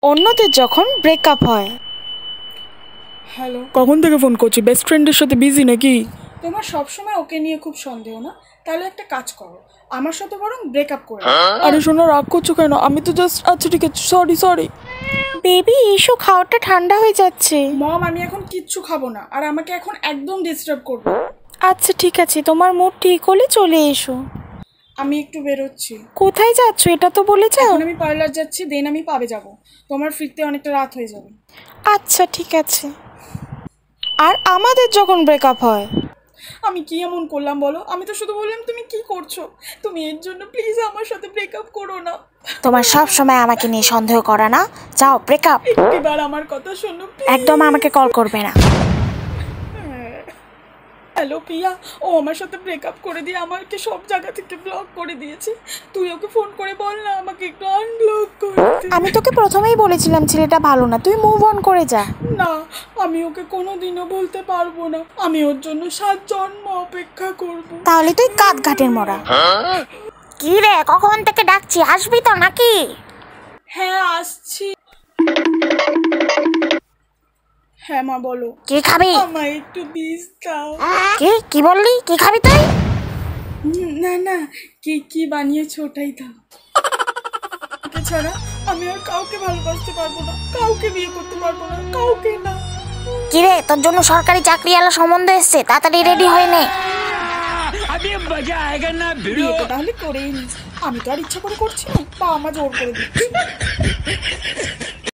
অন্যদের যখন ব্রেকআপ হয়। হ্যালো, কখন থেকে ফোন করছি? বেস্ট ফ্রেন্ডের সাথে বিজি নাকি? তোমার সবসময় ওকে নিয়ে খুব সন্দেহ না? তাহলে একটা কাজ করো, আমার সাথে বরং ব্রেকআপ করে আরে শোনো, রাগ করছো কেন? আমি তো জাস্ট আচ্ছা ঠিক আছে, সরি। বেবি এসো, খাওয়াটা ঠান্ডা হয়ে যাচ্ছে। মম, আমি এখন কিচ্ছু খাবো না, আর আমাকে এখন একদম ডিস্টার্ব করবে। আচ্ছা ঠিক আছে, তোমার মুড ঠিক হলে চলে এসো। আমি একটু বেরোচ্ছি। কোথায় যাচ্ছ এটা তো বলে যাও। এখন আমি পার্লার যাচ্ছি, দেন আমি পাবে যাব। তোমার ফিরতে অনেকটা রাত হয়ে যাবে। আচ্ছা ঠিক আছে। আর আমাদের যখন ব্রেকআপ হয়। আমি কি এমন করলাম বলো? আমি তো শুধু বললাম তুমি কি করছো, তুমি এর জন্য প্লিজ আমার সাথে ব্রেকআপ করো না। তোমার সব সময় আমাকে নিয়ে সন্দেহ করা না? যাও ব্রেকআপ। এবার আমার কথা শোনো please। একদম আমাকে কল করবে না। হ্যালো প্রিয়া, ও আমার সাথে ব্রেকআপ করে দিয়ে আমাকে সব জায়গা থেকে ব্লক করে দিয়েছে। তুই ওকে ফোন করে বল না আমাকে একটু আনব্লক করতে। আমি তোকে প্রথমেই বলেছিলাম ছেলেটা ভালো না, তুই মুভ অন করে যা। না, আমি ওকে কোনোদিনও বলতে পারবো না। আমি ওর জন্য 7 জন্ম অপেক্ষা করব। তাহলে তুই কাঠ ঘাটের মরা। কি রে, কখন থেকে ডাকছি, আসবি তো নাকি? হ্যাঁ আসছি। হ্যাঁ মা বলো। কি খাবি? আমায় একটু বীজ দাও। কি বললি? কি খাবি তুই? না না, কি বানিয়েছো ওটাই দাও। ওকে ছাড়া আমি আর কাউকে ভালোবাসতে পারবো না, কাউকে বিয়ে করতে পারবো না, কাউকে না। কি রে, তোর জন্য সরকারি চাকরিওয়ালা সম্বন্ধ এসছে, তাড়াতাড়ি রেডি হয়ে নে। বিয়েটা তাহলে করেই নি। আমি তো আর ইচ্ছা করে করছি না, বা আমার জোর করে দিচ্ছি।